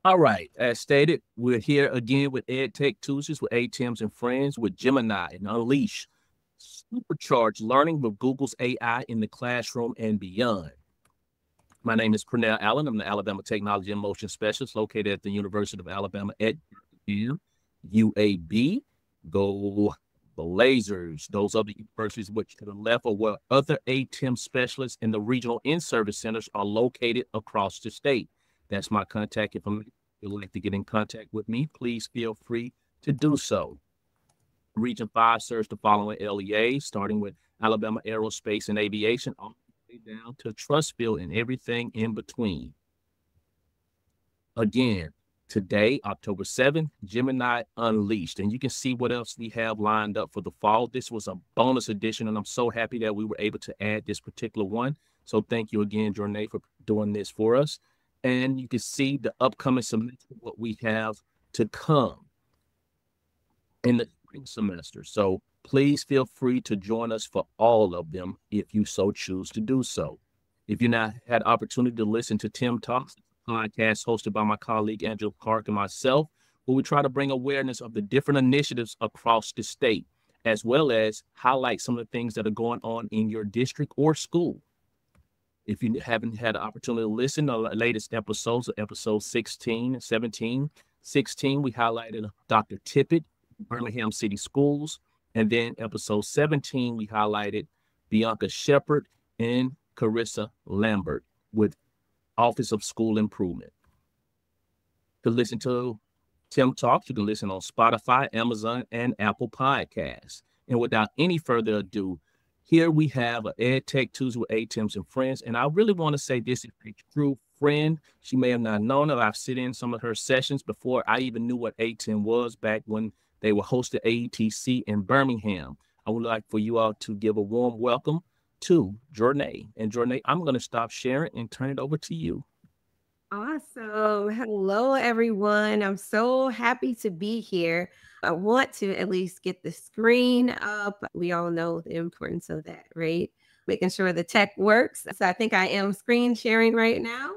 All right, as stated, we're here again with EdTech Tuesdays with ATIMS and Friends with Gemini and Unleashed. Supercharged Learning with Google's AI in the classroom and beyond. My name is Pernell Allen. I'm the Alabama Technology and Motion Specialist located at the University of Alabama at UAB. Go Blazers. Those other universities which to the left are where other ATIM specialists in the regional in-service centers are located across the state. That's my contact information. If you'd like to get in contact with me, please feel free to do so. Region 5 serves the following LEAs, starting with Alabama Aerospace and Aviation, all the way down to Trustville and everything in between. Again, today, October 7th, Gemini Unleashed. And you can see what else we have lined up for the fall. This was a bonus edition, and I'm so happy that we were able to add this particular one. So thank you again, Jornea, for doing this for us. And you can see the upcoming semester, what we have to come in the spring semester. So please feel free to join us for all of them if you so choose to do so. If you've not had opportunity to listen to Tim Talks, podcast hosted by my colleague Angela Clark and myself, where we try to bring awareness of the different initiatives across the state, as well as highlight some of the things that are going on in your district or school. If you haven't had an opportunity to listen to the latest episodes, episode 16 and 17, 16, we highlighted Dr. Tippett, Birmingham City Schools. And then episode 17, we highlighted Bianca Shepard and Carissa Lambert with Office of School Improvement. To listen to Tim Talks, you can listen on Spotify, Amazon, and Apple Podcasts. And without any further ado, here we have an EdTech Tuesday with ATIMS and Friends. And I really want to say this is a true friend. She may have not known it. I've sit in some of her sessions before I even knew what ATIM was back when they were hosted AETC in Birmingham. I would like for you all to give a warm welcome to Jornea. And Jornea, I'm going to stop sharing and turn it over to you. Awesome. Hello, everyone. I'm so happy to be here. I want to at least get the screen up. We all know the importance of that, right? Making sure the tech works. So I think I am screen sharing right now.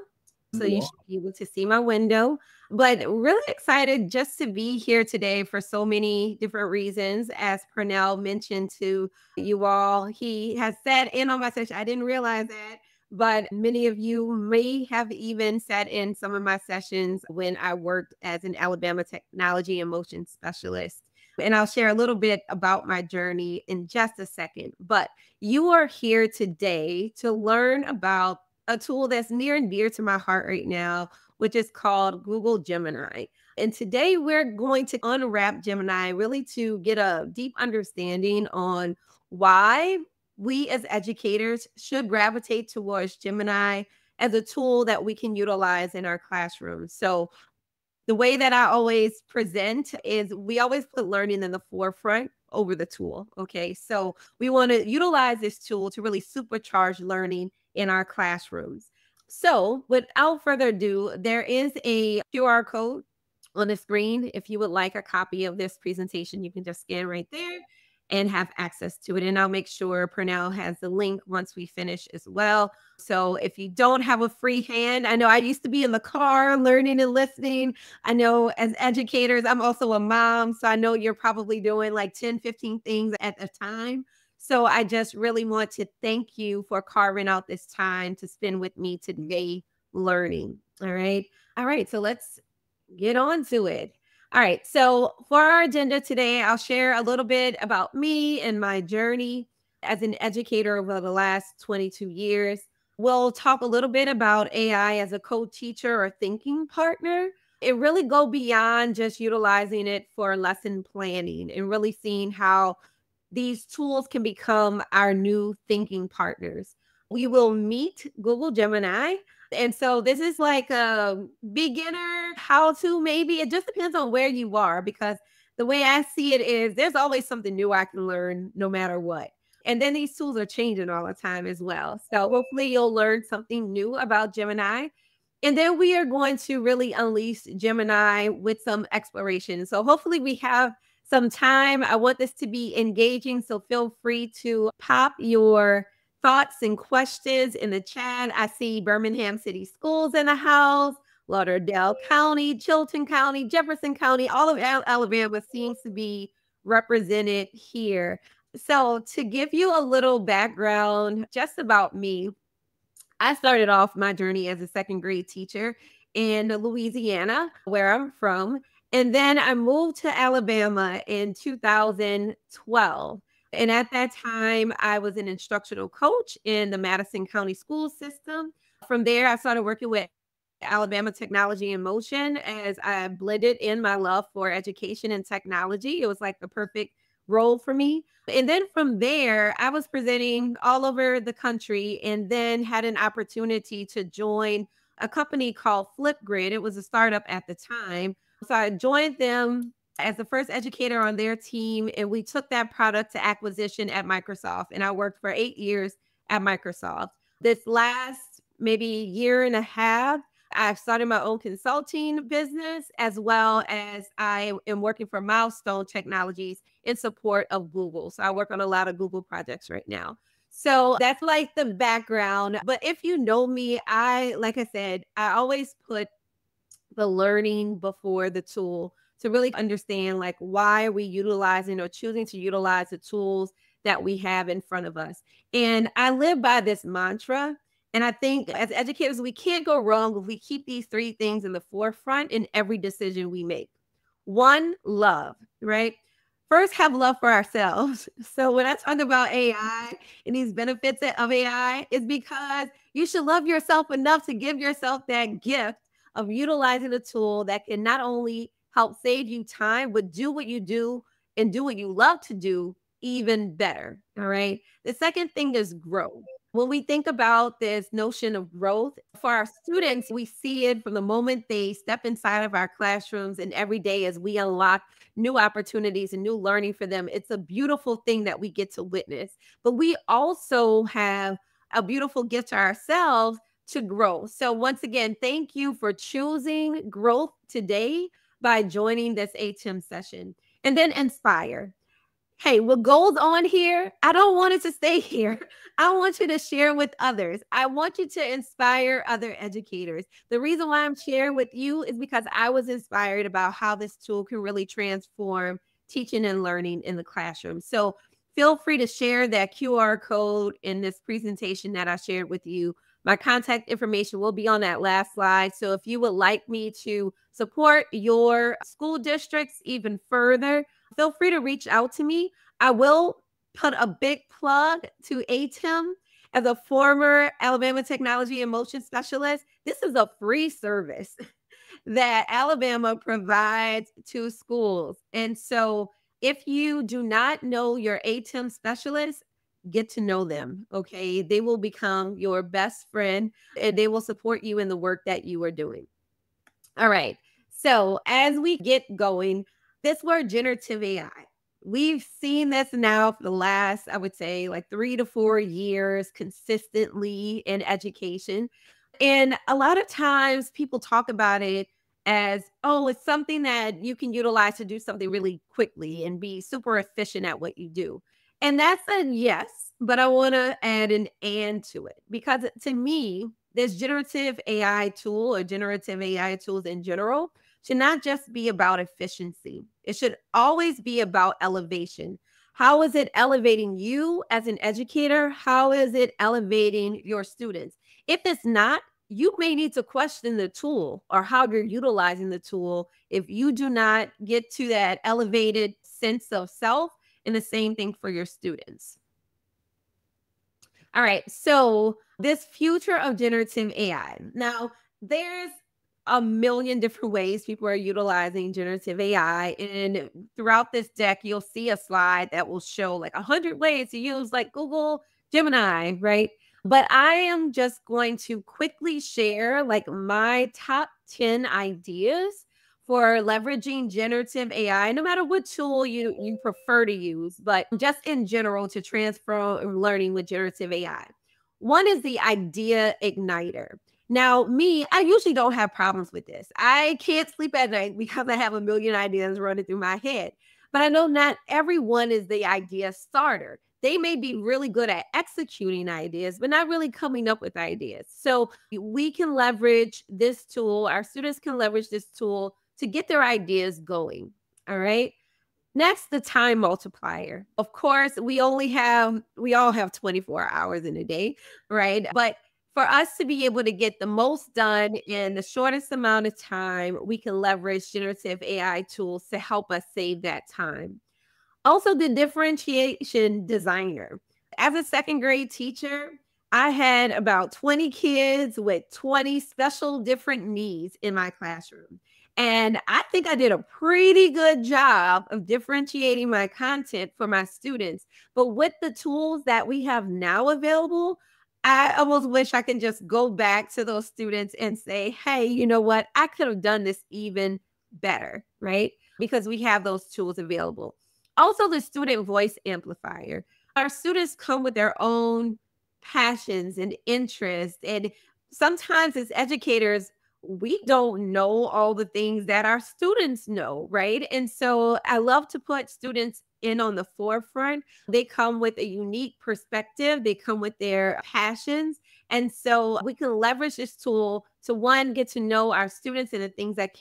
So you should be able to see my window. But really excited just to be here today for so many different reasons. As Pernell mentioned to you all, he has sat in on my session. I didn't realize that. But many of you may have even sat in some of my sessions when I worked as an Alabama technology and motion specialist. And I'll share a little bit about my journey in just a second. But you are here today to learn about a tool that's near and dear to my heart right now, which is called Google Gemini. And today we're going to unwrap Gemini really to get a deep understanding on why we as educators should gravitate towards Gemini as a tool that we can utilize in our classrooms. So the way that I always present is we always put learning in the forefront over the tool. Okay. So we want to utilize this tool to really supercharge learning in our classrooms. So without further ado, there is a QR code on the screen. If you would like a copy of this presentation, you can just scan right there and have access to it. And I'll make sure Pernell has the link once we finish as well. So if you don't have a free hand, I know I used to be in the car learning and listening. I know as educators, I'm also a mom. So I know you're probably doing like 10, 15 things at a time. So I just really want to thank you for carving out this time to spend with me today learning. All right. All right. So let's get on to it. All right. So for our agenda today, I'll share a little bit about me and my journey as an educator over the last 22 years. We'll talk a little bit about AI as a co-teacher or thinking partner. It really go beyond just utilizing it for lesson planning and really seeing how these tools can become our new thinking partners. We will meet Google Gemini. And so this is like a beginner how-to, maybe. It just depends on where you are, because the way I see it is there's always something new I can learn no matter what. And then these tools are changing all the time as well. So hopefully you'll learn something new about Gemini. And then we are going to really unleash Gemini with some exploration. So hopefully we have some time. I want this to be engaging. So feel free to pop your thoughts and questions in the chat. I see Birmingham City Schools in the house. Lauderdale County, Chilton County, Jefferson County, all of Alabama seems to be represented here. So to give you a little background just about me, I started off my journey as a second grade teacher in Louisiana, where I'm from. And then I moved to Alabama in 2012. And at that time, I was an instructional coach in the Madison County school system. From there, I started working with Alabama Technology in Motion as I blended in my love for education and technology. It was like the perfect role for me. And then from there, I was presenting all over the country and then had an opportunity to join a company called Flipgrid. It was a startup at the time. So I joined them as the first educator on their team, and we took that product to acquisition at Microsoft. And I worked for 8 years at Microsoft. This last maybe year and a half, I've started my own consulting business, as well as I am working for Milestone Technologies in support of Google. So I work on a lot of Google projects right now. So that's like the background. But if you know me, like I said, I always put the learning before the tool to really understand like why are we utilizing or choosing to utilize the tools that we have in front of us. And I live by this mantra. And I think as educators, we can't go wrong if we keep these three things in the forefront in every decision we make. One, love, right? First, have love for ourselves. So when I talk about AI and these benefits of AI, it's because you should love yourself enough to give yourself that gift of utilizing a tool that can not only help save you time, but do what you do and do what you love to do even better. All right. The second thing is growth. When we think about this notion of growth for our students, we see it from the moment they step inside of our classrooms and every day as we unlock new opportunities and new learning for them. It's a beautiful thing that we get to witness. But we also have a beautiful gift to ourselves to grow. So once again, thank you for choosing growth today by joining this ATIM session. And then inspire. Hey, what goes on here, I don't want it to stay here. I want you to share with others. I want you to inspire other educators. The reason why I'm sharing with you is because I was inspired about how this tool can really transform teaching and learning in the classroom. So feel free to share that QR code in this presentation that I shared with you. My contact information will be on that last slide. So if you would like me to support your school districts even further, feel free to reach out to me. I will put a big plug to ATIM. As a former Alabama Technology and Motion Specialist, this is a free service that Alabama provides to schools. And so if you do not know your ATIM specialist, get to know them, okay? They will become your best friend and they will support you in the work that you are doing. All right. So as we get going, this word generative AI, we've seen this now for the last, I would say, like 3 to 4 years consistently in education. And a lot of times people talk about it as, oh, it's something that you can utilize to do something really quickly and be super efficient at what you do. And that's a yes, but I want to add an and to it because to me, this generative AI tool or generative AI tools in general should not just be about efficiency. It should always be about elevation. How is it elevating you as an educator? How is it elevating your students? If it's not, you may need to question the tool or how you're utilizing the tool if you do not get to that elevated sense of self, and the same thing for your students. All right, so this future of generative AI. Now, there's a million different ways people are utilizing generative AI. And throughout this deck, you'll see a slide that will show like 100 ways to use like Google Gemini, right? But I am just going to quickly share like my top 10 ideas for leveraging generative AI, no matter what tool you prefer to use, but just in general to transfer learning with generative AI. One is the idea igniter. Now, me, I usually don't have problems with this. I can't sleep at night because I have a million ideas running through my head. But I know not everyone is the idea starter. they may be really good at executing ideas, but not really coming up with ideas. So we can leverage this tool. Our students can leverage this tool to get their ideas going. All right. Next, the time multiplier. Of course, we all have 24 hours in a day, right? But for us to be able to get the most done in the shortest amount of time, we can leverage generative AI tools to help us save that time. Also, the differentiation designer. As a second grade teacher, I had about 20 kids with 20 special different needs in my classroom. And I think I did a pretty good job of differentiating my content for my students. But with the tools that we have now available, I almost wish I can just go back to those students and say, hey, you know what? I could have done this even better, right? Because we have those tools available. Also, the student voice amplifier. Our students come with their own passions and interests. And sometimes as educators, we don't know all the things that our students know, right? And so I love to put students in on the forefront. They come with a unique perspective. They come with their passions. And so we can leverage this tool to, one, get to know our students and the things that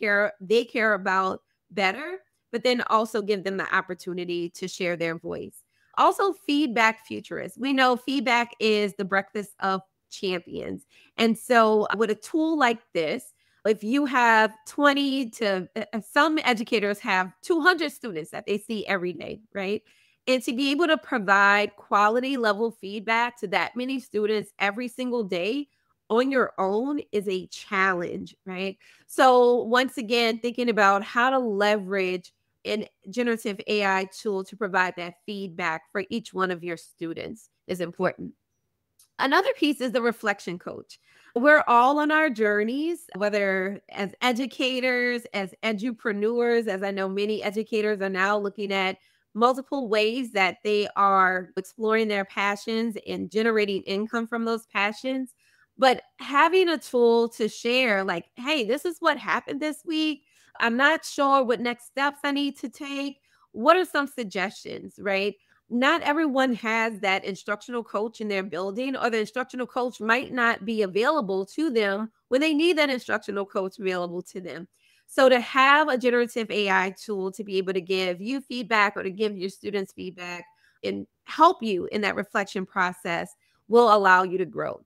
they care about better, but then also give them the opportunity to share their voice. Also, feedback futurists. We know feedback is the breakfast of champions. And so with a tool like this, if you have 20 to some educators have 200 students that they see every day, right? And to be able to provide quality level feedback to that many students every single day on your own is a challenge, right? So once again, thinking about how to leverage a generative AI tool to provide that feedback for each one of your students is important. Another piece is the reflection coach. We're all on our journeys, whether as educators, as edupreneurs, as I know many educators are now looking at multiple ways that they are exploring their passions and generating income from those passions. But having a tool to share, like, hey, this is what happened this week. I'm not sure what next steps I need to take. What are some suggestions, right? Not everyone has that instructional coach in their building, or the instructional coach might not be available to them when they need that instructional coach available to them. So to have a generative AI tool to be able to give you feedback or to give your students feedback and help you in that reflection process will allow you to grow.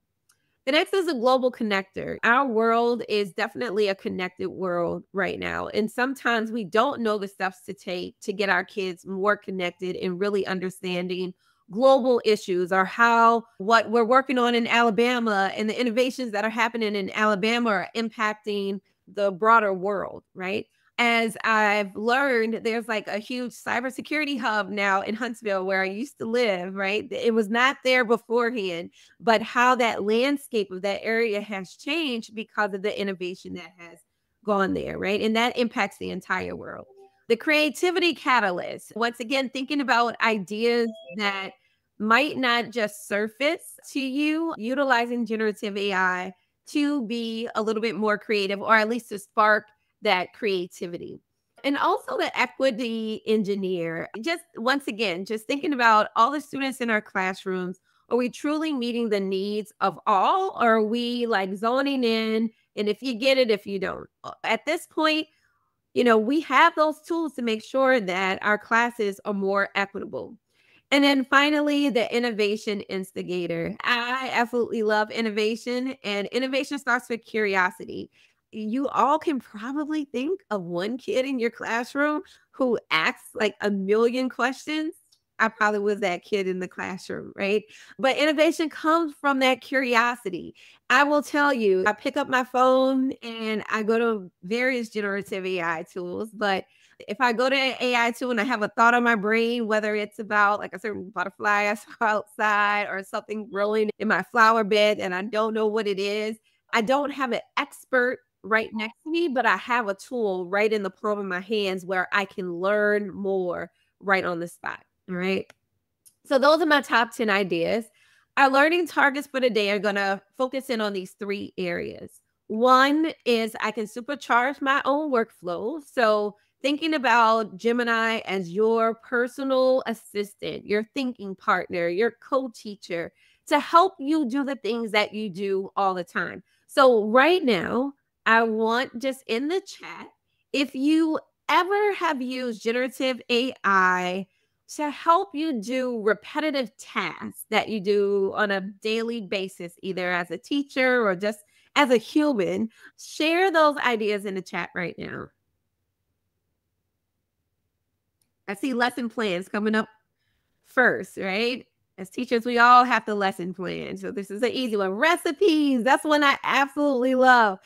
The next is a global connector. Our world is definitely a connected world right now. And sometimes we don't know the steps to take to get our kids more connected and really understanding global issues, or how what we're working on in Alabama and the innovations that are happening in Alabama are impacting the broader world, right? As I've learned, there's like a huge cybersecurity hub now in Huntsville where I used to live, right? It was not there beforehand, but how that landscape of that area has changed because of the innovation that has gone there, right? And that impacts the entire world. The creativity catalyst, once again, thinking about ideas that might not just surface to you, utilizing generative AI to be a little bit more creative, or at least to spark that creativity. And also the equity engineer. Just once again, just thinking about all the students in our classrooms. Are we truly meeting the needs of all? Or are we like zoning in? And if you get it, if you don't. At this point, we have those tools to make sure that our classes are more equitable. And then finally, the innovation instigator. I absolutely love innovation, and innovation starts with curiosity. You all can probably think of one kid in your classroom who asks like a million questions. I probably was that kid in the classroom, right? But innovation comes from that curiosity. I will tell you, I pick up my phone and I go to various generative AI tools, but if I go to an AI tool and I have a thought on my brain, whether it's about like a certain butterfly I saw outside or something growing in my flower bed and I don't know what it is, I don't have an expert right next to me, but I have a tool right in the palm of my hands where I can learn more right on the spot. All right. So those are my top 10 ideas. Our learning targets for the day are going to focus in on these 3 areas. One is I can supercharge my own workflow. So thinking about Gemini as your personal assistant, your thinking partner, your co-teacher to help you do the things that you do all the time. So right now, I want just in the chat, if you ever have used generative AI to help you do repetitive tasks that you do on a daily basis, either as a teacher or just as a human, share those ideas in the chat right now. I see lesson plans coming up first, right? As teachers, we all have the lesson plan. So this is an easy one. Recipes, that's one I absolutely love.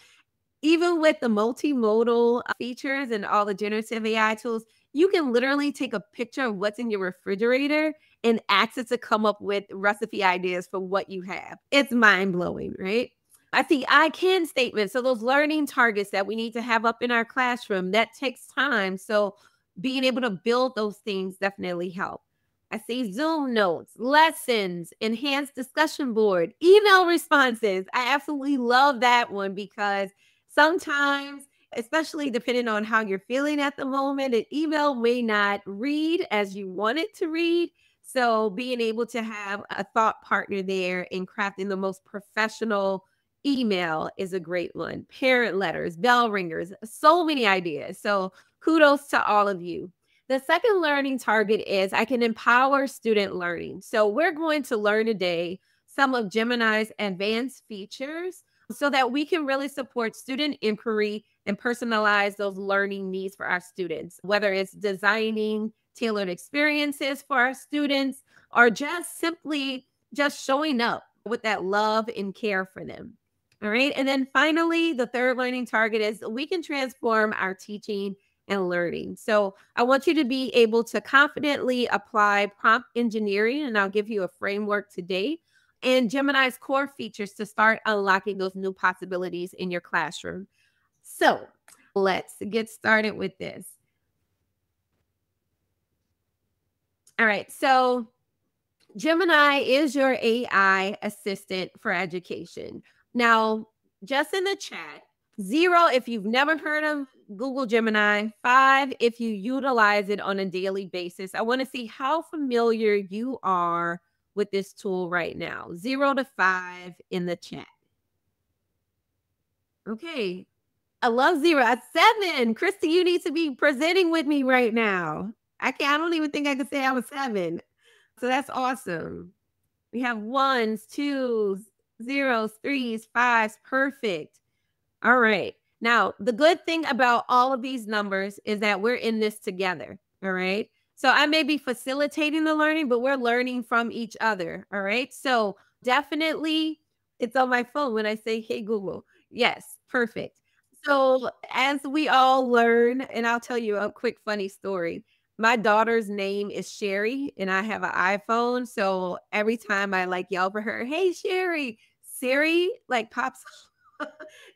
Even with the multimodal features and all the generative AI tools, you can literally take a picture of what's in your refrigerator and ask it to come up with recipe ideas for what you have. It's mind-blowing, right? I see I can statements. So those learning targets that we need to have up in our classroom, that takes time. So being able to build those things definitely help. I see Zoom notes, lessons, enhanced discussion board, email responses. I absolutely love that one because sometimes, especially depending on how you're feeling at the moment, an email may not read as you want it to read. So being able to have a thought partner there in crafting the most professional email is a great one. Parent letters, bell ringers, so many ideas. So kudos to all of you. The second learning target is I can empower student learning. So we're going to learn today some of Gemini's advanced features so that we can really support student inquiry and personalize those learning needs for our students, whether it's designing tailored experiences for our students or just simply just showing up with that love and care for them. All right. And then finally, the third learning target is we can transform our teaching and learning. So I want you to be able to confidently apply prompt engineering, and I'll give you a framework today, and Gemini's core features to start unlocking those new possibilities in your classroom. So let's get started with this. All right. So Gemini is your AI assistant for education. Now, just in the chat, 0 if you've never heard of Google Gemini, 5 if you utilize it on a daily basis. I want to see how familiar you are with this tool right now. 0 to 5 in the chat. Okay. I love 0. At 7. Christy, you need to be presenting with me right now. I don't even think I could say I was 7. So that's awesome. We have 1s, 2s, 0s, 3s, 5s. Perfect. All right. Now, the good thing about all of these numbers is that we're in this together. All right. So I may be facilitating the learning, but we're learning from each other. All right. So definitely it's on my phone when I say, hey, Google. Yes. Perfect. So as we all learn, and I'll tell you a quick funny story. My daughter's name is Sherry, and I have an iPhone. So every time I yell for her, hey, Sherry, Siri pops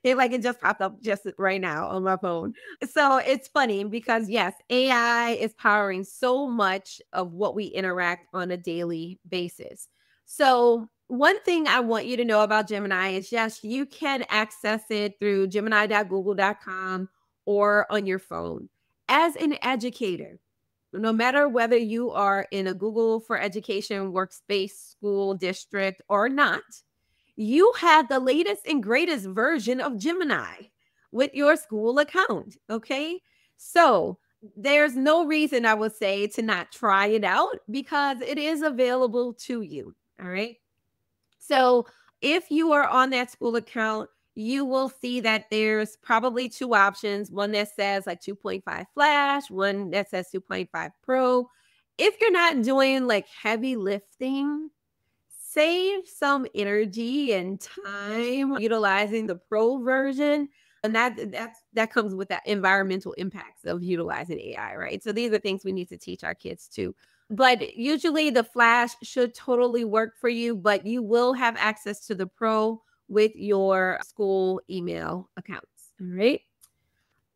it just popped up just right now on my phone. So it's funny because yes, AI is powering so much of what we interact on a daily basis. So one thing I want you to know about Gemini is yes, you can access it through gemini.google.com or on your phone. As an educator, no matter whether you are in a Google for Education workspace, school, district, or not, you have the latest and greatest version of Gemini with your school account. Okay. So there's no reason I would say to not try it out because it is available to you. All right. So if you are on that school account, you will see that there's probably 2 options. One that says 2.5 Flash, one that says 2.5 Pro. If you're not doing heavy lifting, save some energy and time utilizing the Pro version. And that comes with that environmental impacts of utilizing AI, right? So these are things we need to teach our kids too. But usually the Flash should totally work for you, but you will have access to the Pro with your school email accounts, all right?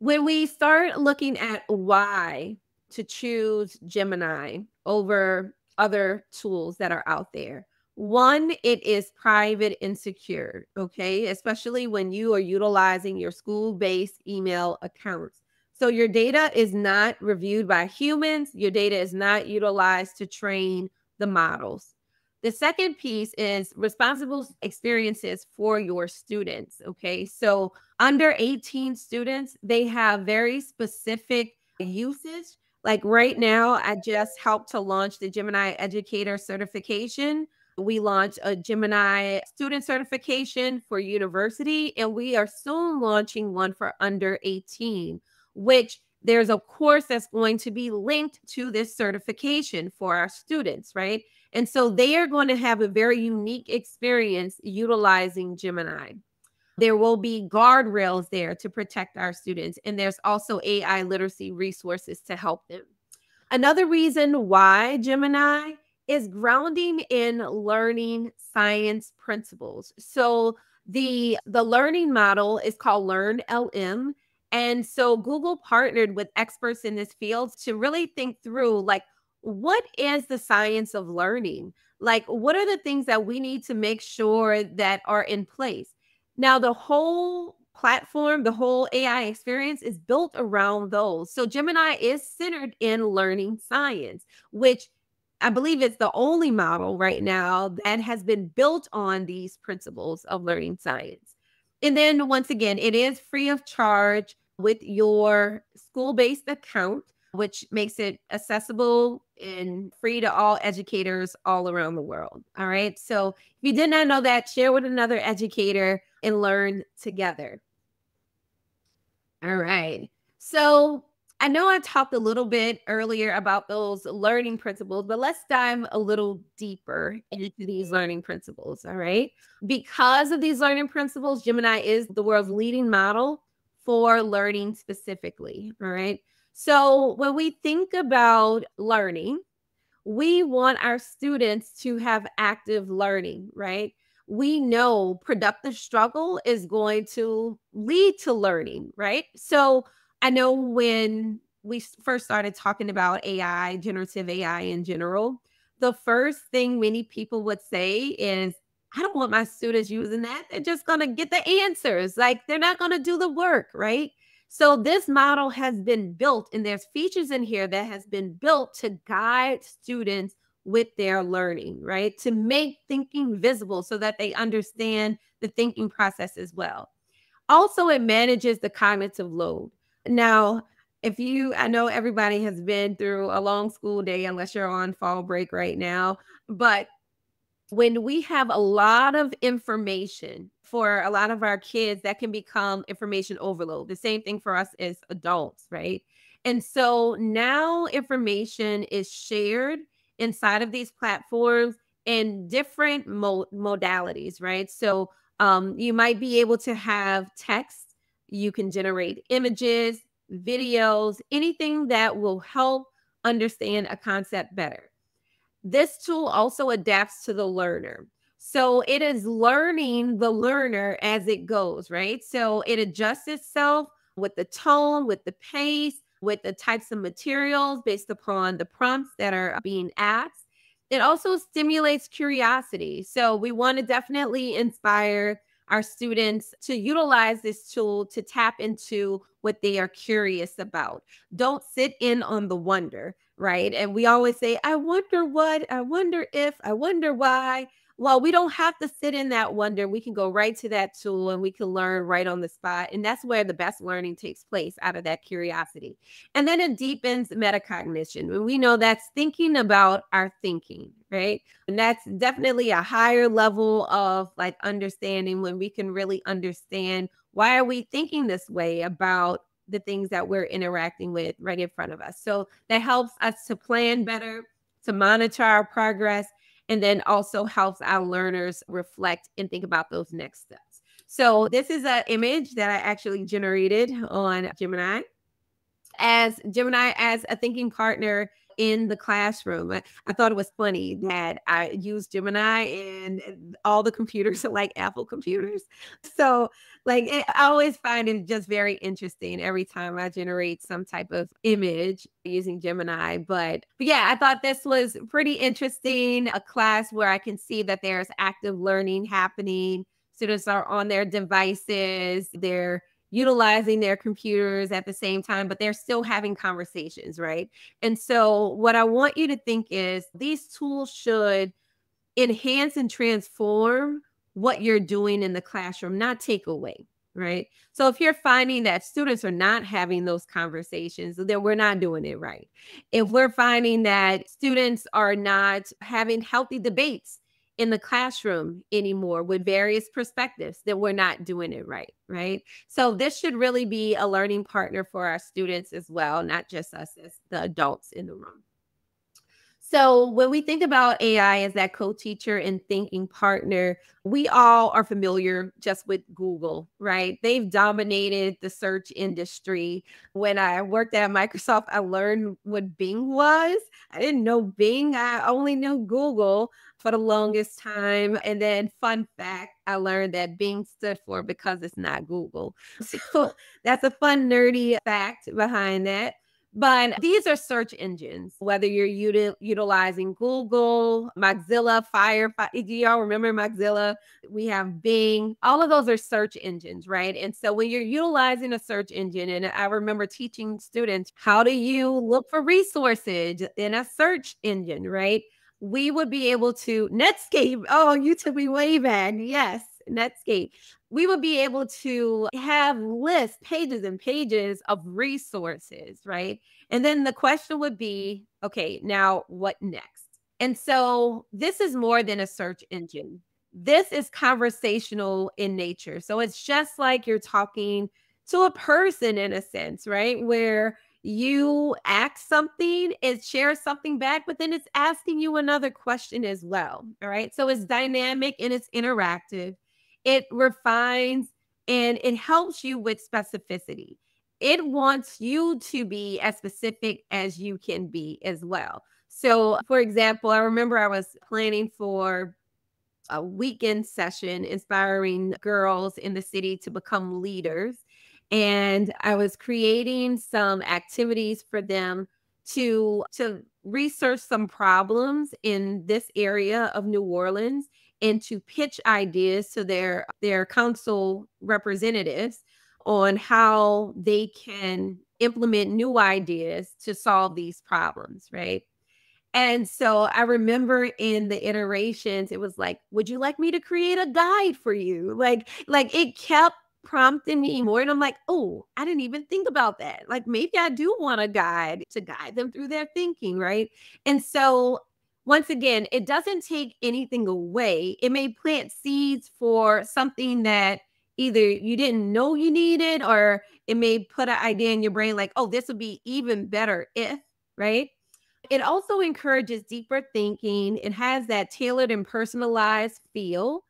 When we start looking at why to choose Gemini over other tools that are out there, one, it is private and secure, okay? Especially when you are utilizing your school-based email accounts. So your data is not reviewed by humans. Your data is not utilized to train the models. The second piece is responsible experiences for your students. Okay. So under 18 students, they have very specific usage. Like right now, I just helped to launch the Gemini Educator certification. We launched a Gemini student certification for university, and we are soon launching one for under 18, which there's a course that's going to be linked to this certification for our students, right? And so they are going to have a very unique experience utilizing Gemini. There will be guardrails there to protect our students, and there's also AI literacy resources to help them. Another reason why Gemini is grounding in learning science principles. So the learning model is called Learn LM. And so Google partnered with experts in this field to really think through, like, what is the science of learning? Like, what are the things that we need to make sure that are in place? Now, the whole platform, the whole AI experience is built around those. So Gemini is centered in learning science, which I believe it's the only model right now that has been built on these principles of learning science. And then once again, it is free of charge with your school-based account, which makes it accessible and free to all educators all around the world. All right. So if you did not know that, share with another educator and learn together. All right. So I know I talked a little bit earlier about those learning principles, but let's dive a little deeper into these learning principles. All right. Because of these learning principles, Gemini is the world's leading model for learning specifically. All right. So when we think about learning, we want our students to have active learning, right? We know productive struggle is going to lead to learning, right? So I know when we first started talking about AI, generative AI in general, the first thing many people would say is, I don't want my students using that. They're just going to get the answers. Like, they're not going to do the work, right? So this model has been built, and there's features in here that has been built to guide students with their learning, right? To make thinking visible so that they understand the thinking process as well. Also, it manages the cognitive load. Now, I know everybody has been through a long school day, unless you're on fall break right now, but when we have a lot of information for a lot of our kids, that can become information overload. The same thing for us as adults, right? And so now information is shared inside of these platforms in different modalities, right? So you might be able to have text, you can generate images, videos, anything that will help understand a concept better. This tool also adapts to the learner. So it is learning the learner as it goes, right? So it adjusts itself with the tone, with the pace, with the types of materials based upon the prompts that are being asked. It also stimulates curiosity. So we want to definitely inspire our students to utilize this tool to tap into what they are curious about. Don't sit in on the wonder, right? And we always say, I wonder what, I wonder if, I wonder why. Well, we don't have to sit in that wonder. We can go right to that tool and we can learn right on the spot. And that's where the best learning takes place, out of that curiosity. And then it deepens metacognition. And we know that's thinking about our thinking, right? And that's definitely a higher level of like understanding, when we can really understand, why are we thinking this way about the things that we're interacting with right in front of us. So that helps us to plan better, to monitor our progress, and then also helps our learners reflect and think about those next steps. So this is an image that I actually generated on Gemini as a thinking partner in the classroom. I thought it was funny that I used Gemini and all the computers are like Apple computers. So I always find it just very interesting every time I generate some type of image using Gemini. But yeah, I thought this was pretty interesting. A class where I can see that there's active learning happening. Students are on their devices. They're utilizing their computers at the same time, but they're still having conversations, right? And so what I want you to think is these tools should enhance and transform what you're doing in the classroom, not take away, right? So if you're finding that students are not having those conversations, then we're not doing it right. If we're finding that students are not having healthy debates in the classroom anymore with various perspectives, then we're not doing it right, right? So this should really be a learning partner for our students as well, not just us as the adults in the room. So when we think about AI as that co-teacher and thinking partner, we all are familiar just with Google, right? They've dominated the search industry. When I worked at Microsoft, I learned what Bing was. I didn't know Bing. I only knew Google for the longest time. And then fun fact, I learned that Bing stood for because it's not Google. So that's a fun, nerdy fact behind that. But these are search engines, whether you're utilizing Google, Mozilla, Firefox. Do y'all remember Mozilla? We have Bing. All of those are search engines, right? And so when you're utilizing a search engine, and I remember teaching students, how do you look for resources in a search engine, right? We would be able to, Netscape. Oh, you took me way back. Yes, Netscape. We would be able to have lists, pages and pages of resources, right? And then the question would be, okay, now what next? And so this is more than a search engine. This is conversational in nature. So it's just like you're talking to a person in a sense, right? Where you ask something, it shares something back, but then it's asking you another question as well. All right. So it's dynamic and it's interactive. It refines and it helps you with specificity. It wants you to be as specific as you can be as well. So, for example, I remember I was planning for a weekend session inspiring girls in the city to become leaders. And I was creating some activities for them to research some problems in this area of New Orleans and to pitch ideas to their council representatives on how they can implement new ideas to solve these problems, right? And so I remember in the iterations, it was like, would you like me to create a guide for you? Like it kept prompting me more. And I'm like, oh, I didn't even think about that. Like maybe I do want a guide to guide them through their thinking, right? And so once again, it doesn't take anything away. It may plant seeds for something that either you didn't know you needed, or it may put an idea in your brain like, oh, this would be even better if, right? It also encourages deeper thinking. It has that tailored and personalized feel.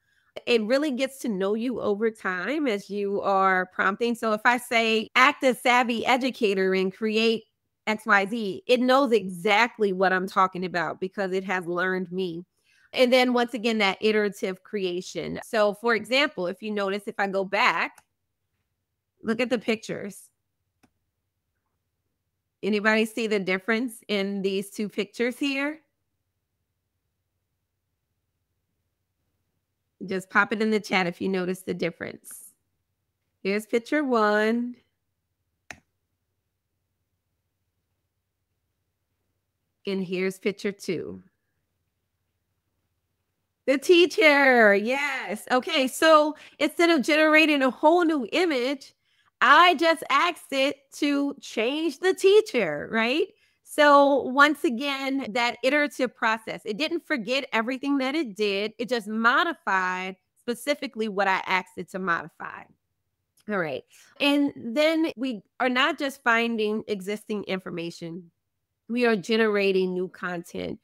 It really gets to know you over time as you are prompting. So if I say act as savvy educator and create XYZ, it knows exactly what I'm talking about because it has learned me. And then once again, that iterative creation. So for example, if you notice, if I go back, look at the pictures. Anybody see the difference in these two pictures here? Just pop it in the chat if you notice the difference. Here's picture one. And here's picture two. The teacher, yes. Okay, so instead of generating a whole new image, I just asked it to change the teacher, right? So once again, that iterative process, it didn't forget everything that it did. It just modified specifically what I asked it to modify. All right. And then we are not just finding existing information, we are generating new content.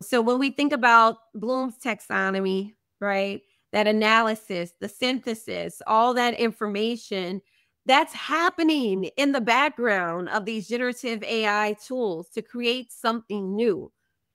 So when we think about Bloom's taxonomy, right, that analysis, the synthesis, all that information, that's happening in the background of these generative AI tools to create something new.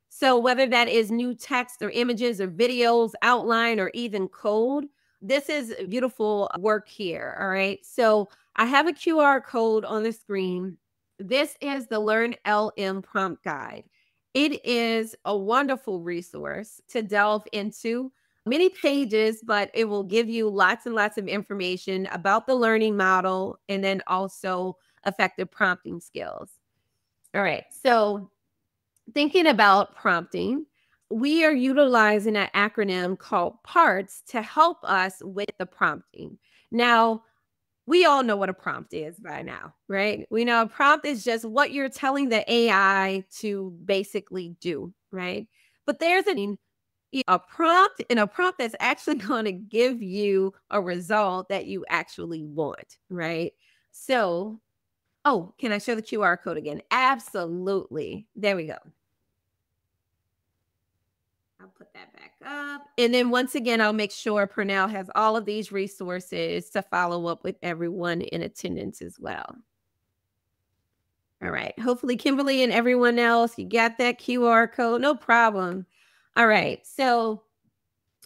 So whether that is new text or images or videos, outline, or even code, this is beautiful work here. All right. So I have a QR code on the screen. This is the Learn LM Prompt Guide. It is a wonderful resource to delve into. many pages, but it will give you lots and lots of information about the learning model and then also effective prompting skills. All right. So thinking about prompting, we are utilizing an acronym called PARTS to help us with the prompting. Now, we all know what a prompt is by now, right? We know a prompt is just what you're telling the AI to basically do, right? But there's a prompt, and a prompt that's actually going to give you a result that you actually want, right? So, oh, can I show the QR code again? Absolutely. There we go. I'll put that back up. And then once again, I'll make sure Pernell has all of these resources to follow up with everyone in attendance as well. All right. Hopefully, Kimberly and everyone else, you got that QR code. No problem. All right. So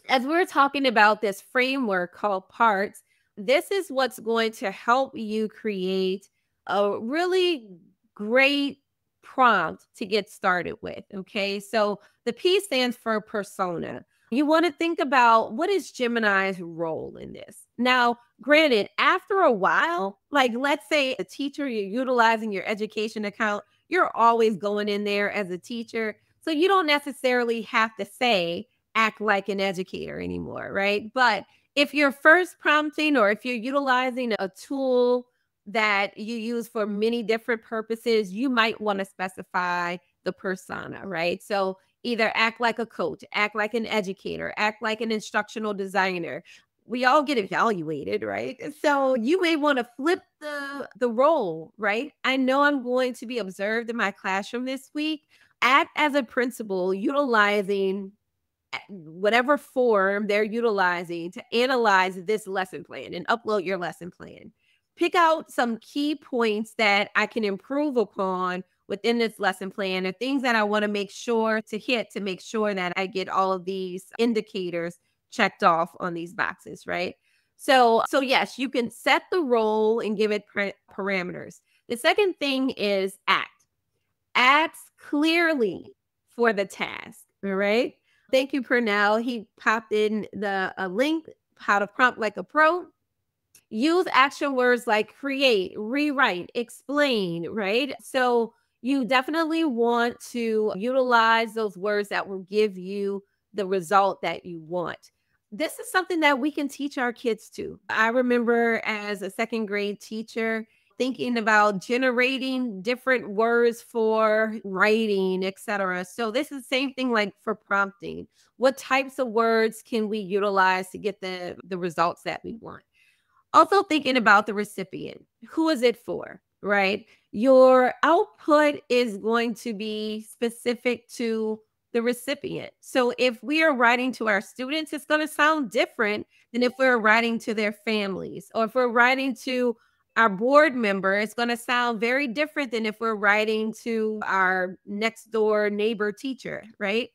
as we're talking about this framework called PARTS, this is what's going to help you create a really great prompt to get started with. Okay. So the P stands for persona. You want to think about what is Gemini's role in this. Now, granted, after a while, like let's say a teacher, you're utilizing your education account, you're always going in there as a teacher. So you don't necessarily have to say, act like an educator anymore, right? But if you're first prompting or if you're utilizing a tool that you use for many different purposes, you might want to specify the persona, right? So either act like a coach, act like an educator, act like an instructional designer. We all get evaluated, right? So you may want to flip the role, right? I know I'm going to be observed in my classroom this week. Act as a principal, utilizing whatever form they're utilizing to analyze this lesson plan and upload your lesson plan. Pick out some key points that I can improve upon within this lesson plan and things that I want to make sure to hit to make sure that I get all of these indicators checked off on these boxes, right? So yes, you can set the role and give it parameters. The second thing is act. Act clearly for the task, all right? Thank you, Pernell. He popped in a link, how to prompt like a pro. Use action words like create, rewrite, explain, right? So you definitely want to utilize those words that will give you the result that you want. This is something that we can teach our kids too. I remember as a second grade teacher, thinking about generating different words for writing, etc. So this is the same thing like for prompting. What types of words can we utilize to get the results that we want? Also thinking about the recipient. Who is it for, right? Your output is going to be specific to the recipient. So if we are writing to our students, it's going to sound different than if we're writing to their families, or if we're writing to our board member, it's going to sound very different than if we're writing to our next door neighbor teacher, right?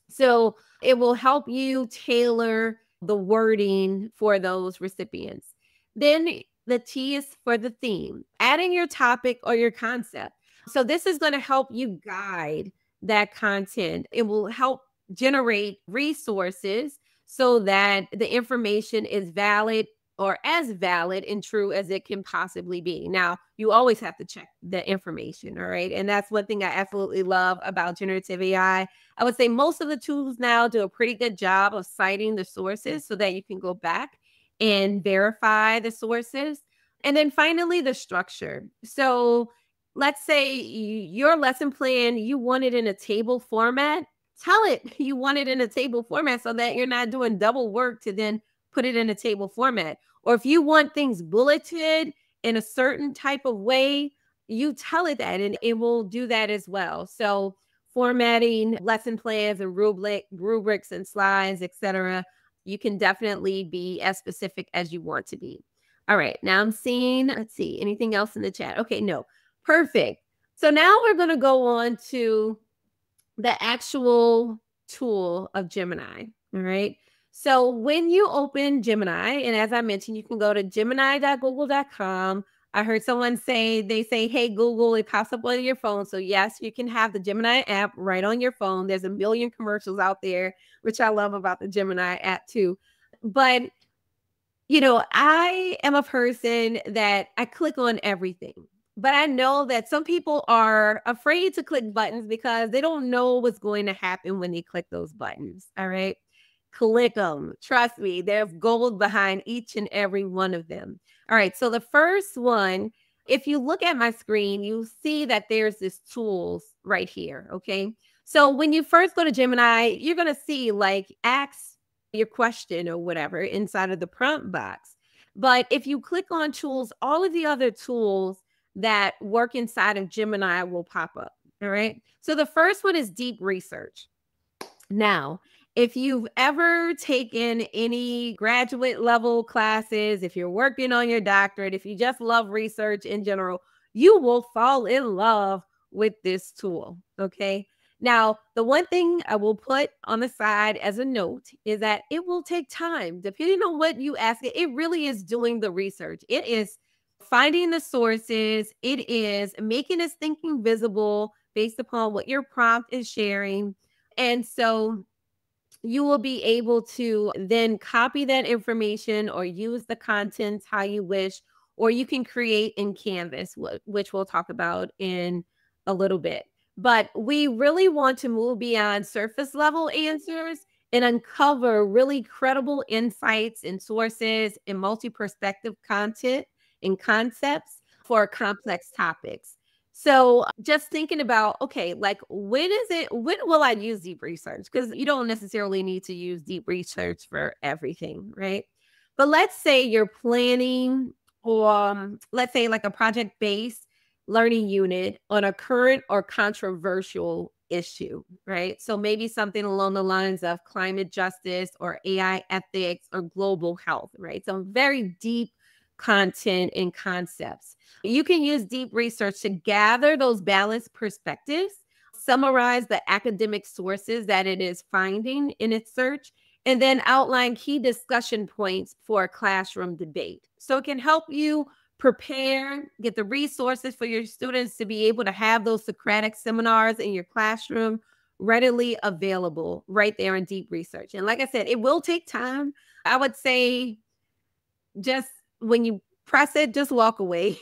So it will help you tailor the wording for those recipients. Then the T is for the theme, adding your topic or your concept. So this is going to help you guide that content. It will help generate resources so that the information is valid or as valid and true as it can possibly be. Now, you always have to check the information, all right? And that's one thing I absolutely love about generative AI. I would say most of the tools now do a pretty good job of citing the sources so that you can go back and verify the sources. And then finally, the structure. So let's say your lesson plan, you want it in a table format. Tell it you want it in a table format so that you're not doing double work to then put it in a table format. Or if you want things bulleted in a certain type of way, you tell it that and it will do that as well. So formatting lesson plans and rubrics and slides, etc., you can definitely be as specific as you want to be. All right, now I'm seeing, let's see, anything else in the chat? Okay, no, perfect. So now we're going to go on to the actual tool of Gemini, all right? So when you open Gemini, and as I mentioned, you can go to gemini.google.com. I heard someone say, they say, hey, Google, it pops up on your phone. So yes, you can have the Gemini app right on your phone. There's a million commercials out there, which I love about the Gemini app too. But, you know, I am a person that I click on everything. But I know that some people are afraid to click buttons because they don't know what's going to happen when they click those buttons. All right. Click them. Trust me, there's gold behind each and every one of them. All right. So the first one, if you look at my screen, you see that there's this tools right here. Okay. So when you first go to Gemini, you're going to see like ask your question or whatever inside of the prompt box. But if you click on tools, all of the other tools that work inside of Gemini will pop up. All right. So the first one is deep research. Now, if you've ever taken any graduate level classes, if you're working on your doctorate, if you just love research in general, you will fall in love with this tool. Okay. Now, the one thing I will put on the side as a note is that it will take time. Depending on what you ask it, it really is doing the research. It is finding the sources. It is making its thinking visible based upon what your prompt is sharing. And so you will be able to then copy that information or use the contents how you wish, or you can create in Canvas, which we'll talk about in a little bit. But we really want to move beyond surface level answers and uncover really credible insights and sources and multi-perspective content and concepts for complex topics. So just thinking about, okay, like when will I use deep research? Because you don't necessarily need to use deep research for everything, right? But let's say you're planning, or let's say like a project-based learning unit on a current or controversial issue, right? So maybe something along the lines of climate justice or AI ethics or global health, right? So very deep content and concepts. You can use deep research to gather those balanced perspectives, summarize the academic sources that it is finding in its search, and then outline key discussion points for a classroom debate. So it can help you prepare, get the resources for your students to be able to have those Socratic seminars in your classroom readily available right there in deep research. And like I said, it will take time. I would say just when you press it, just walk away.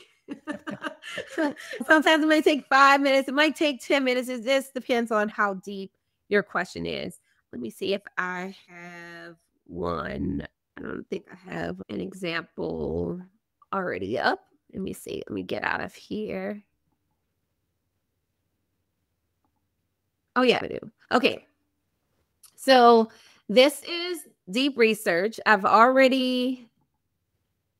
Sometimes it might take 5 minutes. It might take 10 minutes. It just depends on how deep your question is. Let me see if I have one. I don't think I have an example already up. Let me see. Let me get out of here. Oh, yeah, I do. Okay. So this is deep research. I've already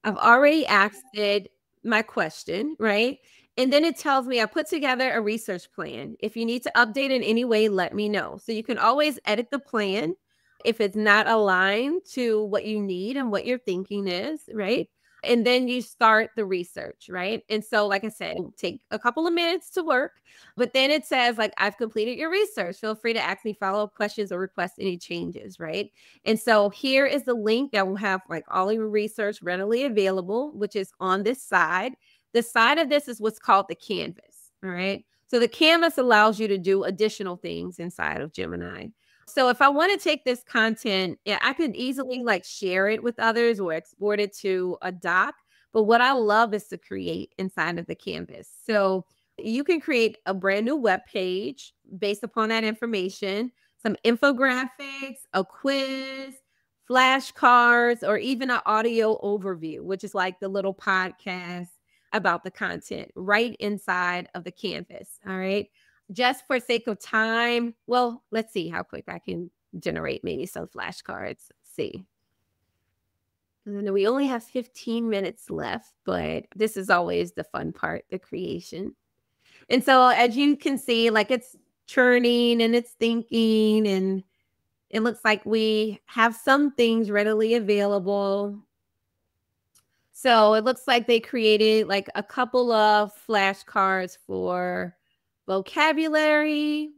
asked it my question, right? And then it tells me I put together a research plan. If you need to update in any way, let me know. So you can always edit the plan if it's not aligned to what you need and what your thinking is, right? And then you start the research, right? And so, like I said, take a couple of minutes to work, but then it says, like, I've completed your research. Feel free to ask me follow-up questions or request any changes, right? And so here is the link that will have like all of your research readily available, which is on this side. The side of this is what's called the canvas, all right? So the canvas allows you to do additional things inside of Gemini. So if I want to take this content, yeah, I could easily like share it with others or export it to a doc. But what I love is to create inside of the canvas. So you can create a brand new web page based upon that information, some infographics, a quiz, flashcards, or even an audio overview, which is like the little podcast about the content right inside of the canvas. All right. Just for sake of time, well, let's see how quick I can generate maybe some flashcards. Let's see. And we only have 15 minutes left, but this is always the fun part, the creation. And so as you can see, like it's churning and it's thinking, and it looks like we have some things readily available. So it looks like they created like a couple of flashcards for vocabulary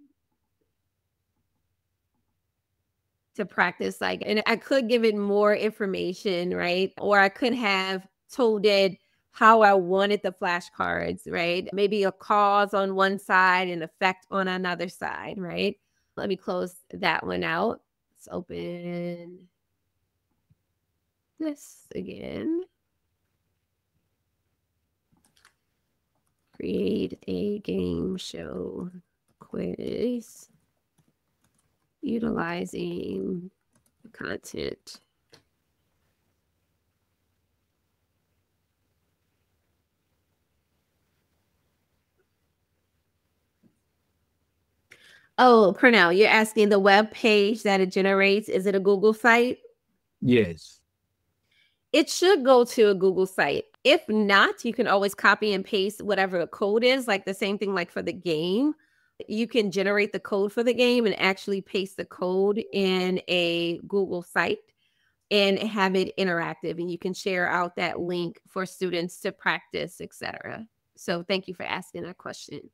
to practice, like, and I could give it more information, right? Or I could have told it how I wanted the flashcards, right? Maybe a cause on one side and effect on another side, right? Let me close that one out. Let's open this again. Create a game show quiz utilizing content. Oh, Pernell, you're asking the web page that it generates, is it a Google site? Yes. It should go to a Google site. If not, you can always copy and paste whatever the code is, like the same thing like for the game. You can generate the code for the game and actually paste the code in a Google site and have it interactive, and you can share out that link for students to practice, etc. So thank you for asking that question.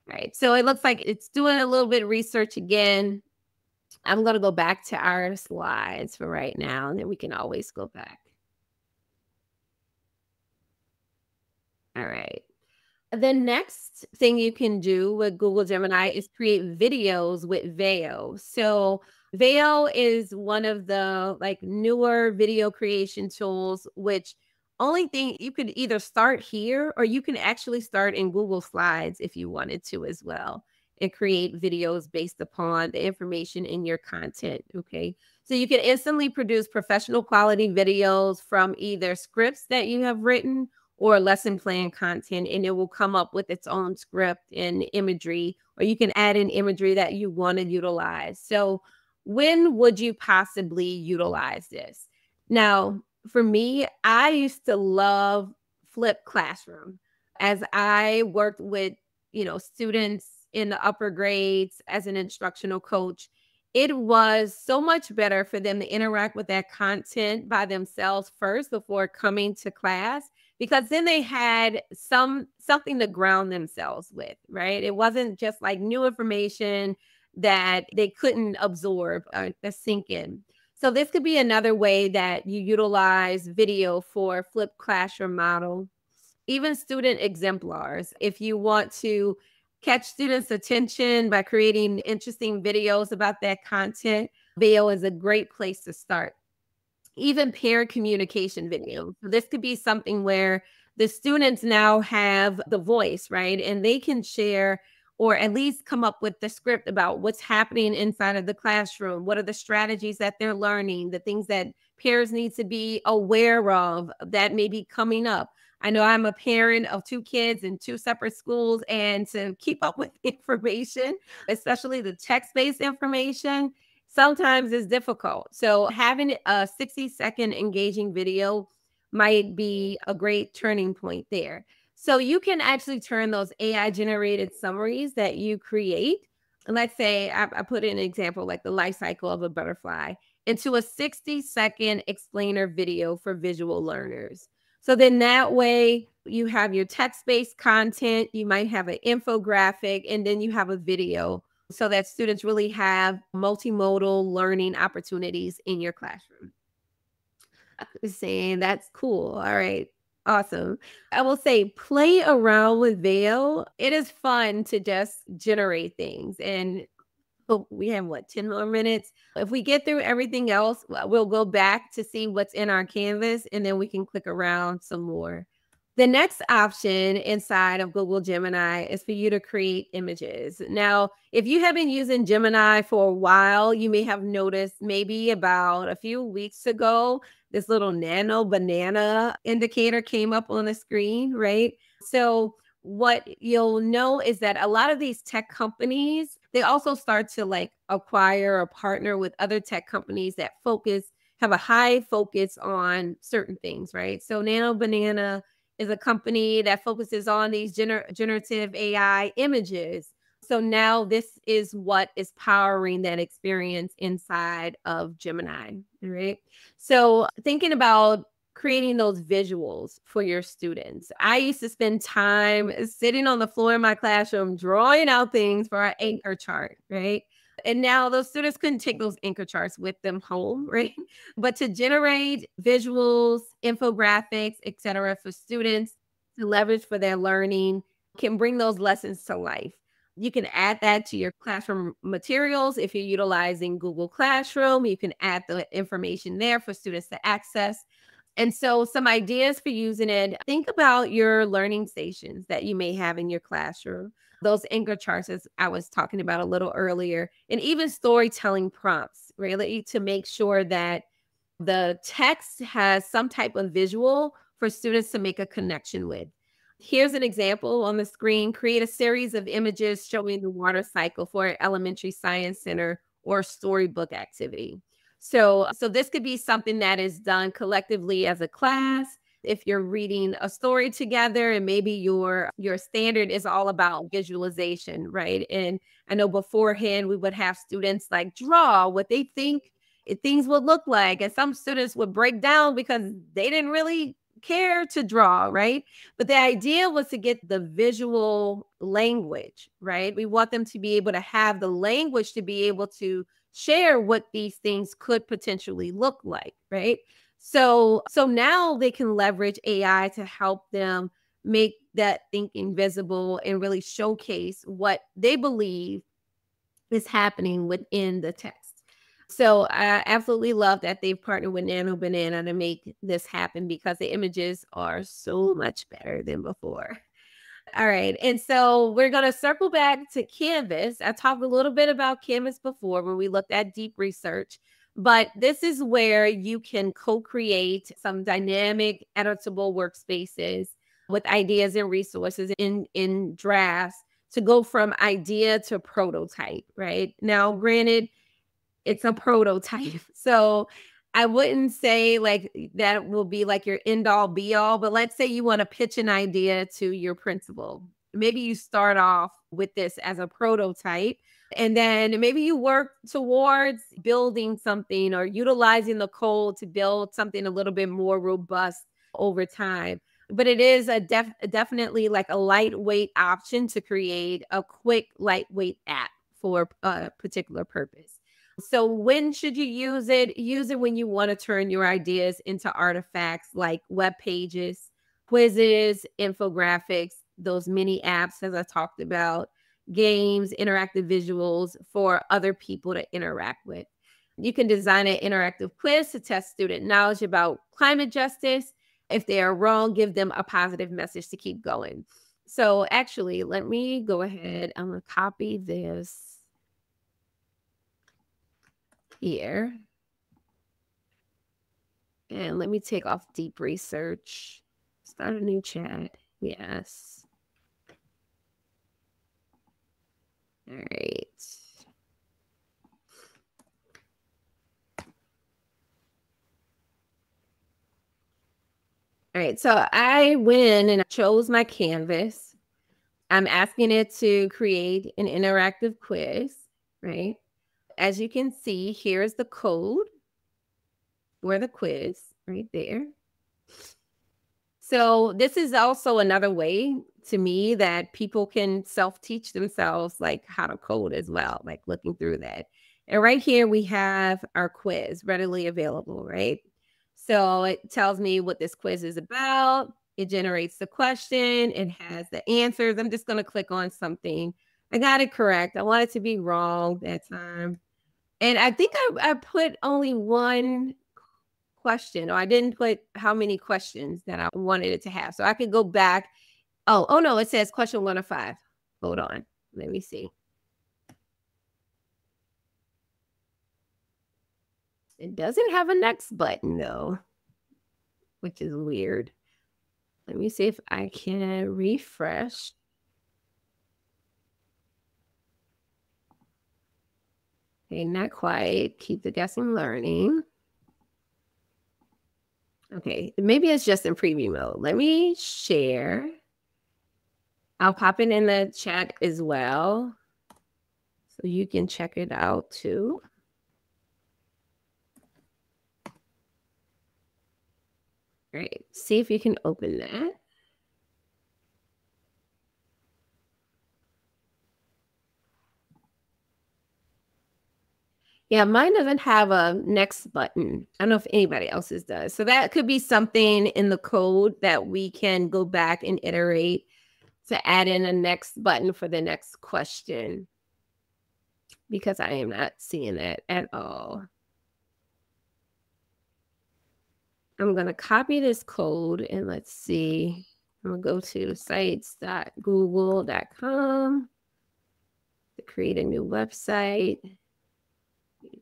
Right. So it looks like it's doing a little bit of research again. I'm going to go back to our slides for right now, and then we can always go back. All right. The next thing you can do with Google Gemini is create videos with Veo. So Veo is one of the like newer video creation tools, which only thing you could either start here or you can actually start in Google Slides if you wanted to as well, and create videos based upon the information in your content. Okay. So you can instantly produce professional quality videos from either scripts that you have written or lesson plan content, and it will come up with its own script and imagery, or you can add in imagery that you want to utilize. So when would you possibly utilize this? Now, for me, I used to love flipped classroom as I worked with, students in the upper grades as an instructional coach. It was so much better for them to interact with that content by themselves first before coming to class, because then they had something to ground themselves with, right? It wasn't just like new information that they couldn't absorb or sink in. So this could be another way that you utilize video for flipped classroom model. Even student exemplars, if you want to catch students' attention by creating interesting videos about that content, video is a great place to start. Even parent communication video. So this could be something where the students now have the voice, right? And they can share or at least come up with the script about what's happening inside of the classroom. What are the strategies that they're learning, the things that parents need to be aware of that may be coming up. I know I'm a parent of 2 kids in 2 separate schools, and to keep up with information, especially the text-based information, sometimes is difficult. So having a 60-second engaging video might be a great turning point there. So you can actually turn those AI generated summaries that you create. And let's say I put in an example like the life cycle of a butterfly into a 60-second explainer video for visual learners. So then that way you have your text-based content, you might have an infographic, and then you have a video so that students really have multimodal learning opportunities in your classroom. I was saying that's cool. All right. Awesome. I will say play around with Veil. It is fun to just generate things. And we have 10 more minutes. If we get through everything else, we'll go back to see what's in our canvas, and then we can click around some more. The next option inside of Google Gemini is for you to create images. Now, if you have been using Gemini for a while, you may have noticed maybe about a few weeks ago, this little nano banana indicator came up on the screen, right? So what you'll know is that a lot of these tech companies, they also start to acquire or partner with other tech companies that have a high focus on certain things, right? So Nano Banana is a company that focuses on these generative AI images. So now this is what is powering that experience inside of Gemini, right? So thinking about creating those visuals for your students. I used to spend time sitting on the floor in my classroom, drawing out things for our anchor chart, right? And now those students couldn't take those anchor charts with them home, right? But to generate visuals, infographics, etc., for students to leverage for their learning can bring those lessons to life. You can add that to your classroom materials. If you're utilizing Google Classroom, you can add the information there for students to access. And so some ideas for using it, think about your learning stations that you may have in your classroom, those anchor charts, as I was talking about a little earlier, and even storytelling prompts, really, to make sure that the text has some type of visual for students to make a connection with. Here's an example on the screen. Create a series of images showing the water cycle for an elementary science center or storybook activity. So this could be something that is done collectively as a class. If you're reading a story together and maybe your standard is all about visualization, right? And I know beforehand we would have students like draw what they think things would look like. And some students would break down because they didn't really care to draw, right? But the idea was to get the visual language, right? We want them to be able to have the language to be able to share what these things could potentially look like, right? So now they can leverage AI to help them make that thinking visible and really showcase what they believe is happening within the text. So I absolutely love that they've partnered with Nano Banana to make this happen because the images are so much better than before. All right. And so we're going to circle back to Canvas. I talked a little bit about Canvas before when we looked at deep research, but this is where you can co-create some dynamic, editable workspaces with ideas and resources in drafts to go from idea to prototype, right? Now, granted, it's a prototype. So I wouldn't say like that will be like your end all be all, but let's say you want to pitch an idea to your principal. Maybe you start off with this as a prototype, and then maybe you work towards building something or utilizing the code to build something a little bit more robust over time. But it is definitely like a lightweight option to create a quick, lightweight app for a particular purpose. So when should you use it? Use it when you want to turn your ideas into artifacts like web pages, quizzes, infographics, those mini apps, as I talked about, games, interactive visuals for other people to interact with. You can design an interactive quiz to test student knowledge about climate justice. If they are wrong, give them a positive message to keep going. So actually, let me go ahead. I'm going to copy this here. And let me take off deep research. Start a new chat. Yes. All right. All right. So I went in and I chose my Canvas. I'm asking it to create an interactive quiz, right? As you can see, here's the code for the quiz right there. So this is also another way to me that people can self-teach themselves like how to code as well, like looking through that. And right here we have our quiz readily available, right? So it tells me what this quiz is about. It generates the question. It has the answers. I'm just going to click on something. I got it correct. I want it to be wrong that time. And I think I put only one question, or I didn't put how many questions that I wanted it to have. So I could go back. Oh no, it says question 1 of 5. Hold on. Let me see. It doesn't have a next button though, which is weird. Let me see if I can refresh. Okay, not quite. Keep the guessing learning. Okay, maybe it's just in preview mode. Let me share. I'll pop it in the chat as well, so you can check it out too. Great. See if you can open that. Yeah, mine doesn't have a next button. I don't know if anybody else's does. So that could be something in the code that we can go back and iterate to add in a next button for the next question, because I am not seeing that at all. I'm going to copy this code and let's see. I'm going to go to sites.google.com to create a new website.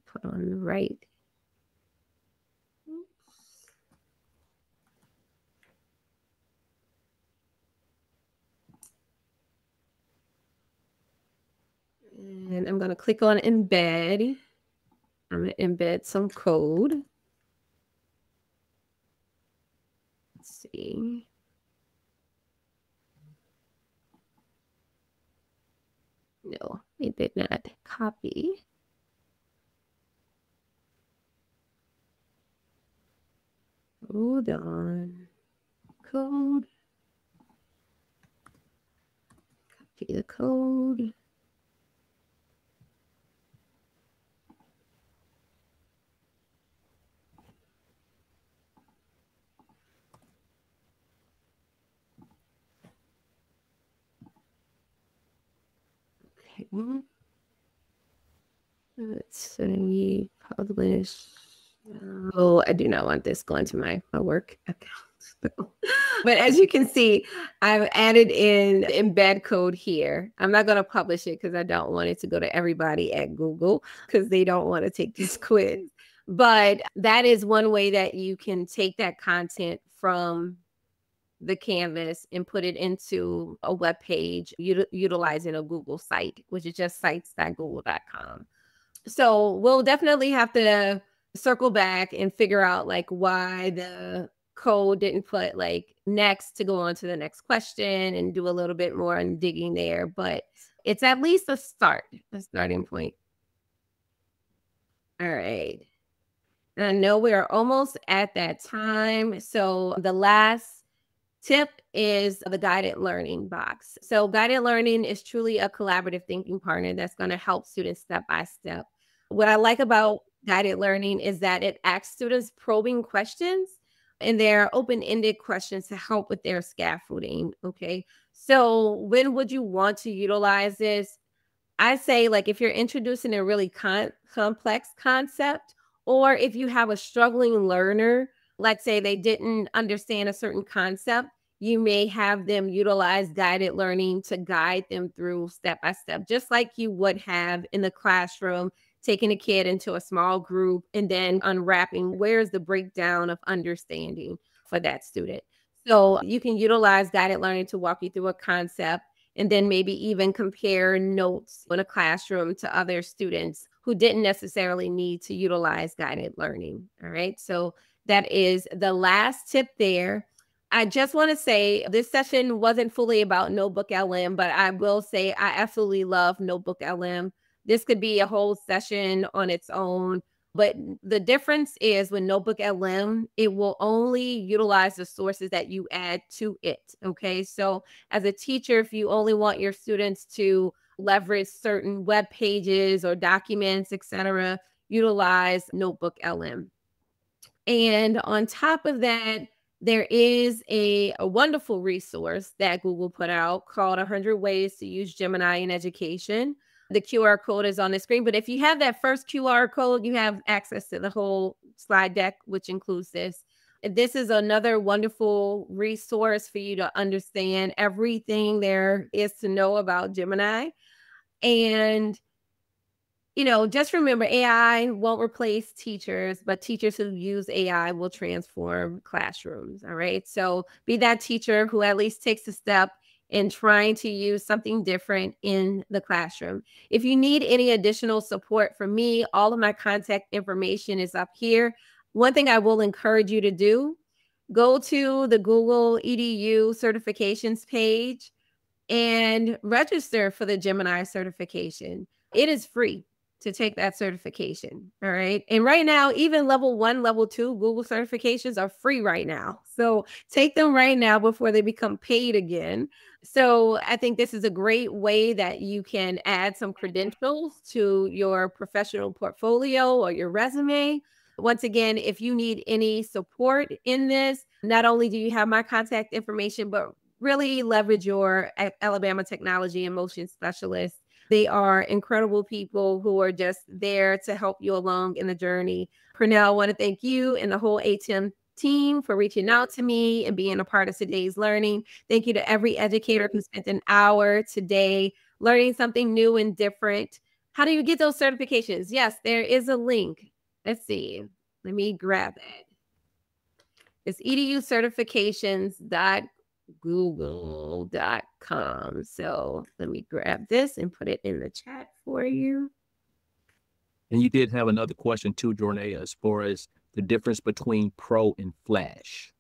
Put on the right. And I'm going to click on embed. I'm going to embed some code. Let's see. No, it did not copy. Hold on. Code. Copy the code. Okay. Let's say publish. Oh, I do not want this going to my work account. But as you can see, I've added in embed code here. I'm not going to publish it because I don't want it to go to everybody at Google because they don't want to take this quiz. But that is one way that you can take that content from the canvas and put it into a web page utilizing a Google site, which is just sites.google.com. So we'll definitely have to circle back and figure out like why the code didn't put like next to go on to the next question and do a little bit more on digging there. But it's at least a starting point. All right. And I know we are almost at that time. So the last tip is the guided learning box. So guided learning is truly a collaborative thinking partner that's going to help students step by step. What I like about guided learning is that it asks students probing questions and they're open-ended questions to help with their scaffolding. Okay. So when would you want to utilize this? I say like if you're introducing a really complex concept, or if you have a struggling learner, let's say they didn't understand a certain concept, you may have them utilize guided learning to guide them through step by step, just like you would have in the classroom, taking a kid into a small group and then unwrapping where's the breakdown of understanding for that student. So you can utilize guided learning to walk you through a concept and then maybe even compare notes in a classroom to other students who didn't necessarily need to utilize guided learning. All right. So that is the last tip there. I just want to say this session wasn't fully about Notebook LM, but I will say I absolutely love Notebook LM. This could be a whole session on its own. But the difference is with Notebook LM, it will only utilize the sources that you add to it. Okay. So as a teacher, if you only want your students to leverage certain web pages or documents, etc., utilize Notebook LM. And on top of that, there is a wonderful resource that Google put out called 100 Ways to Use Gemini in Education. The QR code is on the screen, but if you have that first QR code, you have access to the whole slide deck, which includes this. This is another wonderful resource for you to understand everything there is to know about Gemini. And, you know, just remember AI won't replace teachers, but teachers who use AI will transform classrooms. All right. So be that teacher who at least takes a step in trying to use something different in the classroom. If you need any additional support from me, all of my contact information is up here. One thing I will encourage you to do, go to the Google EDU certifications page and register for the Gemini certification. It is free. to take that certification. All right. And right now, even level 1, level 2 Google certifications are free right now. So take them right now before they become paid again. So I think this is a great way that you can add some credentials to your professional portfolio or your resume. Once again, if you need any support in this, not only do you have my contact information, but really leverage your Alabama Technology and Motion Specialist. They are incredible people who are just there to help you along in the journey. Pernell, I want to thank you and the whole ATIM team for reaching out to me and being a part of today's learning. Thank you to every educator who spent an hour today learning something new and different. How do you get those certifications? Yes, there is a link. Let's see. Let me grab it. It's educertifications.google.com. So let me grab this and put it in the chat for you. And you did have another question too, Jornea, as far as the difference between Pro and Flash.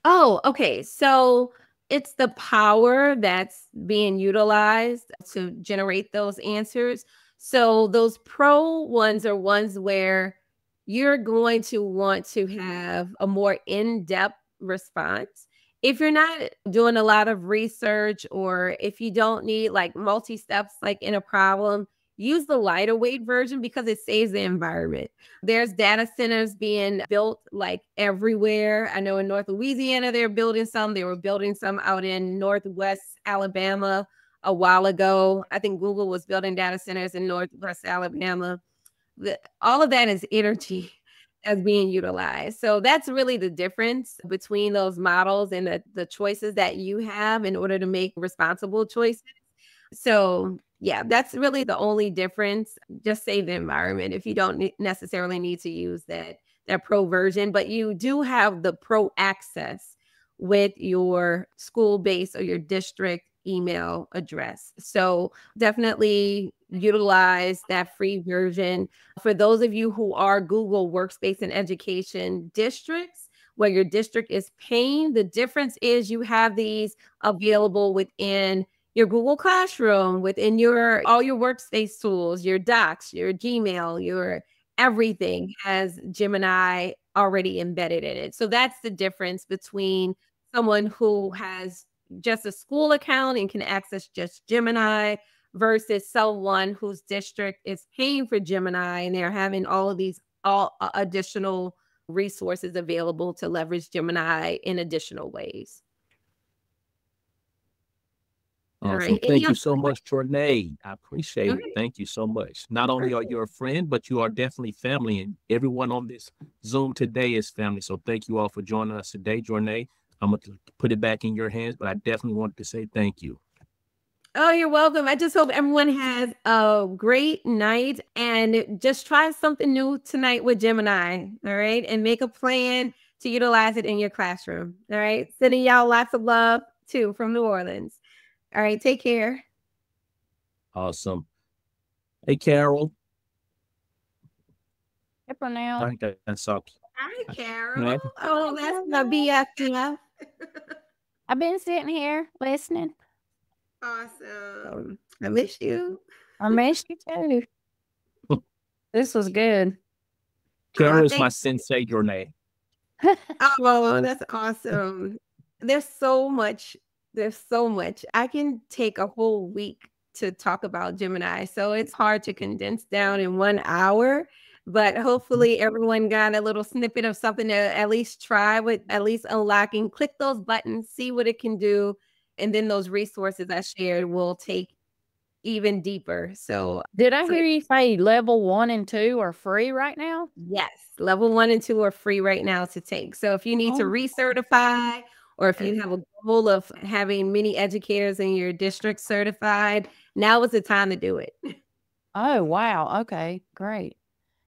Oh, okay. So it's the power that's being utilized to generate those answers. So those Pro ones are ones where you're going to want to have a more in-depth response. If you're not doing a lot of research, or if you don't need like multi-steps like in a problem, use the lighter weight version because it saves the environment. There's data centers being built like everywhere. I know in North Louisiana, they're building some. They were building some out in Northwest Alabama a while ago. I think Google was building data centers in Northwest Alabama. All of that is energy as being utilized. So that's really the difference between those models and the choices that you have in order to make responsible choices. So yeah, that's really the only difference. Just save the environment if you don't necessarily need to use that Pro version, but you do have the Pro access with your school base or your district email address. So definitely utilize that free version. For those of you who are Google Workspace and Education districts, where your district is paying, the difference is you have these available within your Google Classroom, within all your workspace tools, your Docs, your Gmail, your everything has Gemini already embedded in it. So that's the difference between someone who has just a school account and can access just Gemini versus someone whose district is paying for Gemini and they're having all of these additional resources available to leverage Gemini in additional ways. Awesome. Right. Thank you so much, Jornea. I appreciate it. Thank you so much. Not only are you a friend, but you are definitely family, and everyone on this Zoom today is family. So thank you all for joining us today, Jornea. I'm going to put it back in your hands, but I definitely wanted to say thank you. Oh, you're welcome. I just hope everyone has a great night and just try something new tonight with Gemini. All right. And make a plan to utilize it in your classroom. All right. Sending y'all lots of love too from New Orleans. All right. Take care. Awesome. Hey, Carol. Hey, Pernell. I think that's all. Hi, Carol. Right. Oh, that's my BFF. I've been sitting here listening. Awesome. I miss you. I miss you too. This was good. Carol is my sensei, Jornea. Oh, that's awesome. There's so much. I can take a whole week to talk about Gemini. So it's hard to condense down in 1 hour. But hopefully everyone got a little snippet of something to at least try with, at least unlocking. Click those buttons, see what it can do. And then those resources I shared will take even deeper. So did I hear you say level 1 and 2 are free right now? Yes, level 1 and 2 are free right now to take. So if you need to recertify, or if you have a goal of having many educators in your district certified, now is the time to do it. Oh, wow. Okay, great.